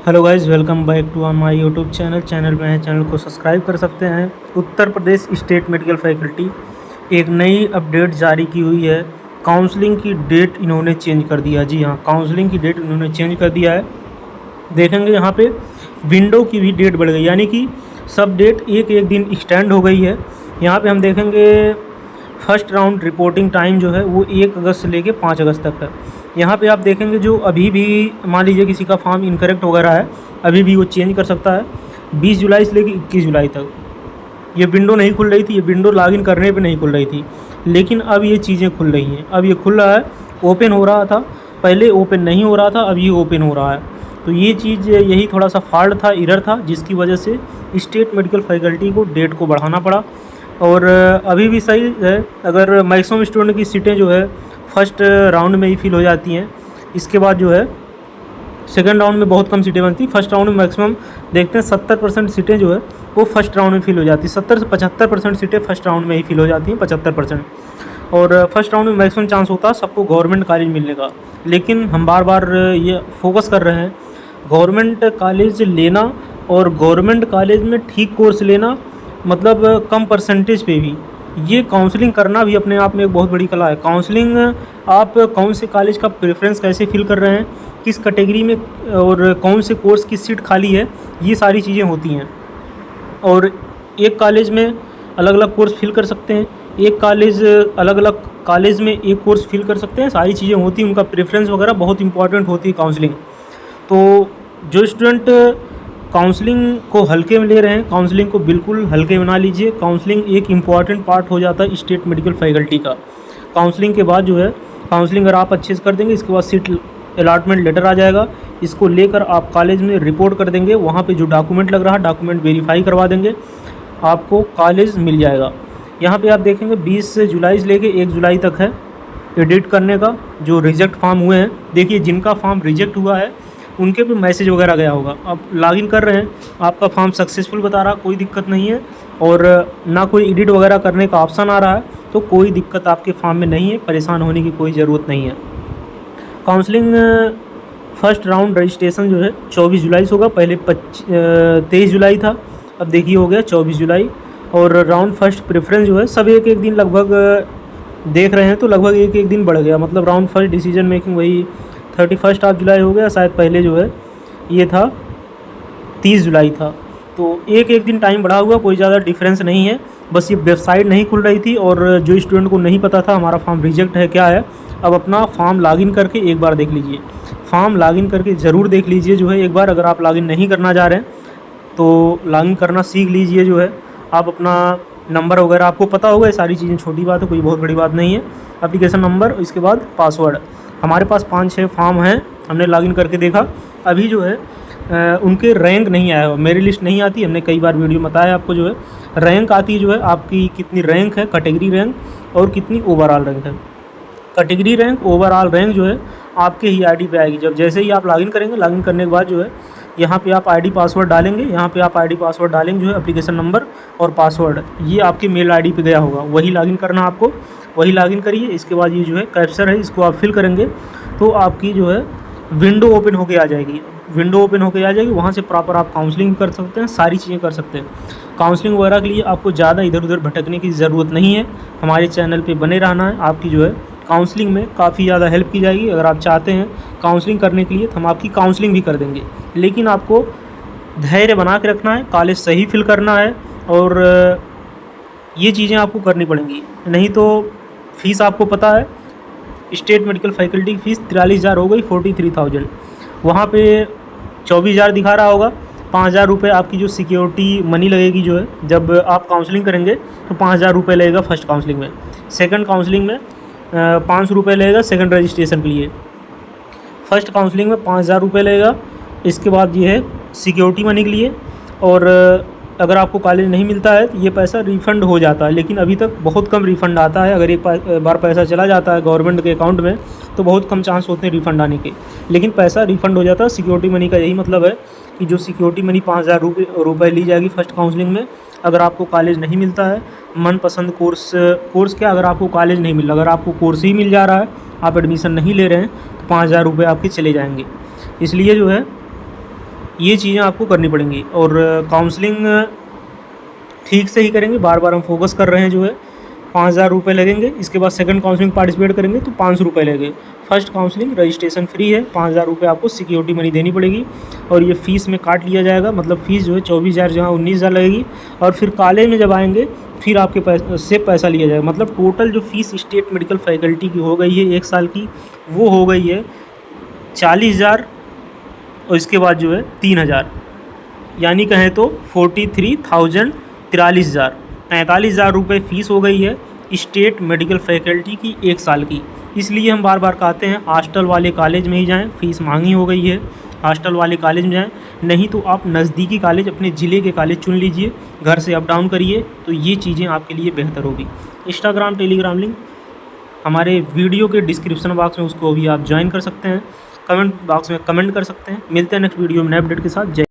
Hello guys, welcome back to my YouTube channel में है। Channel को सब्सक्राइब कर सकते हैं। Uttar Pradesh state medical faculty एक नई अपडेट जारी की हुई है। काउंसलिंग की डेट इन्होंने चेंज कर दिया। जी हाँ, काउंसलिंग की डेट इन्होंने चेंज कर दिया है। देखेंगे यहाँ पे विंडो की भी डेट बढ़ गई, यानी कि सब डेट एक एक दिन एक्सटेंड हो गई है। यहाँ पे हम देखेंगे फर्स्ट राउंड रिपोर्टिंग टाइम जो है वो 1 अगस्त से लेके 5 अगस्त तक है। यहाँ पे आप देखेंगे जो अभी भी मान लीजिए किसी का फॉर्म इनकरेक्ट वगैरह है, अभी भी वो चेंज कर सकता है। 20 जुलाई से लेके 21 जुलाई तक ये विंडो नहीं खुल रही थी। ये विंडो लॉगिन करने पे नहीं खुल रही थी, लेकिन अब ये चीज़ें खुल रही हैं। अब ये खुल रहा है, ओपन हो रहा था, पहले ओपन नहीं हो रहा था, अब ये ओपन हो रहा है। तो ये चीज़ यही थोड़ा सा फॉल्ट था, एरर था, जिसकी वजह से स्टेट मेडिकल फैकल्टी को डेट को बढ़ाना पड़ा। और अभी भी सही है, अगर मैक्सिमम स्टूडेंट की सीटें जो है फर्स्ट राउंड में ही फिल हो जाती हैं। इसके बाद जो है सेकंड राउंड में बहुत कम सीटें बनती। फर्स्ट राउंड में मैक्सिमम देखते हैं 70% सीटें जो है वो फर्स्ट राउंड में फिल हो जाती। 70 से 75% सीटें फर्स्ट राउंड में ही फिल हो जाती हैं, 75%। और फर्स्ट राउंड में मैक्सिमम चांस होता है सबको गवर्नमेंट कॉलेज मिलने का। लेकिन हम बार बार ये फोकस कर रहे हैं, गवर्नमेंट कॉलेज लेना और गवर्नमेंट कॉलेज में ठीक कोर्स लेना, मतलब कम परसेंटेज पे भी ये काउंसलिंग करना भी अपने आप में एक बहुत बड़ी कला है। काउंसलिंग आप कौन से कॉलेज का प्रेफरेंस कैसे फिल कर रहे हैं, किस कैटेगरी में और कौन से कोर्स की सीट खाली है, ये सारी चीज़ें होती हैं। और एक कॉलेज में अलग अलग कोर्स फिल कर सकते हैं, एक कॉलेज अलग अलग कॉलेज में एक कोर्स फिल कर सकते हैं, सारी चीज़ें होती हैं। उनका प्रेफरेंस वगैरह बहुत इंपॉर्टेंट होती है काउंसलिंग। तो जो स्टूडेंट काउंसलिंग को हल्के में ले रहे हैं, काउंसलिंग को बिल्कुल हल्के में ना लीजिए। काउंसलिंग एक इम्पॉर्टेंट पार्ट हो जाता है स्टेट मेडिकल फैकल्टी का। काउंसलिंग के बाद जो है, काउंसलिंग अगर आप अच्छे से कर देंगे, इसके बाद सीट अलॉटमेंट लेटर आ जाएगा। इसको लेकर आप कॉलेज में रिपोर्ट कर देंगे, वहाँ पे जो डॉक्यूमेंट लग रहा है डॉक्यूमेंट वेरीफाई करवा देंगे, आपको कॉलेज मिल जाएगा। यहाँ पे आप देखेंगे 20 जुलाई से लेके 1 जुलाई तक है एडिट करने का। जो रिजेक्ट फॉर्म हुए हैं, देखिए जिनका फॉर्म रिजेक्ट हुआ है उनके पे मैसेज वगैरह गया होगा। अब लॉगिन कर रहे हैं, आपका फॉर्म सक्सेसफुल बता रहा, कोई दिक्कत नहीं है। और ना कोई एडिट वगैरह करने का ऑप्शन आ रहा है, तो कोई दिक्कत आपके फॉर्म में नहीं है, परेशान होने की कोई ज़रूरत नहीं है। काउंसलिंग फर्स्ट राउंड रजिस्ट्रेशन जो है 24 जुलाई से होगा। पहले 23 जुलाई था, अब देखिए हो गया 24 जुलाई। और राउंड फर्स्ट प्रेफरेंस जो है सब एक एक दिन लगभग देख रहे हैं, तो लगभग एक एक दिन बढ़ गया। मतलब राउंड फर्स्ट डिसीजन मेकिंग वही 31 ऑफ जुलाई हो गया, शायद पहले जो है ये था 30 जुलाई था। तो एक एक दिन टाइम बढ़ा हुआ, कोई ज़्यादा डिफरेंस नहीं है। बस ये वेबसाइट नहीं खुल रही थी, और जो स्टूडेंट को नहीं पता था हमारा फॉर्म रिजेक्ट है क्या है, अब अपना फॉर्म लॉगिन करके एक बार देख लीजिए। फॉर्म लॉगिन करके ज़रूर देख लीजिए जो है एक बार। अगर आप लॉगिन नहीं करना चाह रहे हैं तो लॉगिन करना सीख लीजिए जो है। आप अपना नंबर वगैरह आपको पता होगा, ये सारी चीज़ें छोटी बात है, कोई बहुत बड़ी बात नहीं है। एप्लीकेशन नंबर, इसके बाद पासवर्ड। हमारे पास 5-6 फॉर्म हैं, हमने लॉगिन करके देखा। अभी जो है उनके रैंक नहीं आया हुआ, मेरी लिस्ट नहीं आती। हमने कई बार वीडियो बताया आपको, जो है रैंक आती है, जो है आपकी कितनी रैंक है, कैटेगरी रैंक और कितनी ओवरऑल रैंक है। कैटेगरी रैंक, ओवरऑल रैंक जो है आपके ही आईडी पे आएगी। जब जैसे ही आप लॉगिन करेंगे, लॉगिन करने के बाद जो है यहाँ पे आप आईडी पासवर्ड डालेंगे। यहाँ पे आप आईडी पासवर्ड डालेंगे, जो है एप्लीकेशन नंबर और पासवर्ड, ये आपके मेल आईडी पे गया होगा, वही लॉगिन करना आपको, वही लॉगिन करिए। इसके बाद ये जो है कैप्चर है, इसको आप फिल करेंगे तो आपकी जो है विंडो ओपन होके आ जाएगी। विंडो ओपन होके आ जाएगी, वहाँ से प्रॉपर आप काउंसलिंग कर सकते हैं, सारी चीज़ें कर सकते हैं। काउंसलिंग वगैरह के लिए आपको ज़्यादा इधर उधर भटकने की ज़रूरत नहीं है, हमारे चैनल पे बने रहना है। आपकी जो है काउंसलिंग में काफ़ी ज़्यादा हेल्प की जाएगी। अगर आप चाहते हैं काउंसलिंग करने के लिए तो हम आपकी काउंसलिंग भी कर देंगे, लेकिन आपको धैर्य बना के रखना है, कॉलेज सही फिल करना है, और ये चीज़ें आपको करनी पड़ेंगी। नहीं तो फ़ीस आपको पता है, स्टेट मेडिकल फैकल्टी की फ़ीस 43,000 हो गई, 43,000। वहाँ पे 24,000 दिखा रहा होगा। 5,000 रुपये आपकी जो सिक्योरिटी मनी लगेगी, जो है जब आप काउंसलिंग करेंगे तो 5,000 रुपये लगेगा फर्स्ट काउंसलिंग में। सेकंड काउंसलिंग में 500 रुपये लगेगा सेकंड रजिस्ट्रेशन के लिए। फर्स्ट काउंसलिंग में 5,000 रुपये लगेगा। इसके बाद ये है सिक्योरिटी मनी के लिए। और अगर आपको कॉलेज नहीं मिलता है तो ये पैसा रिफ़ंड हो जाता है, लेकिन अभी तक बहुत कम रिफ़ंड आता है। अगर एक बार पैसा चला जाता है गवर्नमेंट के अकाउंट में तो बहुत कम चांस होते हैं रिफ़ंड आने के, लेकिन पैसा रिफ़ंड हो जाता है। सिक्योरिटी मनी का यही मतलब है कि जो सिक्योरिटी मनी 5,000 रुपये ली जाएगी फर्स्ट काउंसलिंग में। अगर आपको कॉलेज नहीं मिलता है, मनपसंद कोर्स क्या, अगर आपको कॉलेज नहीं मिल रहा, अगर आपको कोर्स ही मिल जा रहा है, आप एडमिशन नहीं ले रहे हैं, तो 5,000 रुपये आपके चले जाएंगे। इसलिए जो है ये चीज़ें आपको करनी पड़ेंगी। और काउंसलिंग ठीक से ही करेंगे, बार बार हम फोकस कर रहे हैं जो है। 5,000 रुपये लगेंगे। इसके बाद सेकंड काउंसलिंग पार्टिसिपेट करेंगे तो 500 रुपये लगेंगे। फर्स्ट काउंसलिंग रजिस्ट्रेशन फ्री है, 5,000 रुपये आपको सिक्योरिटी मनी देनी पड़ेगी और ये फ़ीस में काट लिया जाएगा। मतलब फ़ीस जो है 24,000 जहाँ 19,000 लगेगी। और फिर कॉलेज में जब आएंगे फिर आपके से पैसा लिया जाएगा। मतलब टोटल जो फ़ीस स्टेट मेडिकल फैकल्टी की हो गई है 1 साल की, वो हो गई है 40,000 और इसके बाद जो है 3,000, यानी कहें तो 43,000, 43,000 रुपये फ़ीस हो गई है स्टेट मेडिकल फैकल्टी की 1 साल की। इसलिए हम बार बार कहते हैं हॉस्टल वाले कॉलेज में ही जाएं, फ़ीस महंगी हो गई है, हॉस्टल वाले कॉलेज में जाएं। नहीं तो आप नज़दीकी कॉलेज, अपने ज़िले के कॉलेज चुन लीजिए, घर से अप डाउन करिए, तो ये चीज़ें आपके लिए बेहतर होगी। इंस्टाग्राम टेलीग्राम लिंक हमारे वीडियो के डिस्क्रिप्शन बॉक्स में, उसको भी आप ज्वाइन कर सकते हैं। कमेंट बॉक्स में कमेंट कर सकते हैं। मिलते हैं नेक्स्ट वीडियो में नए अपडेट के साथ। जय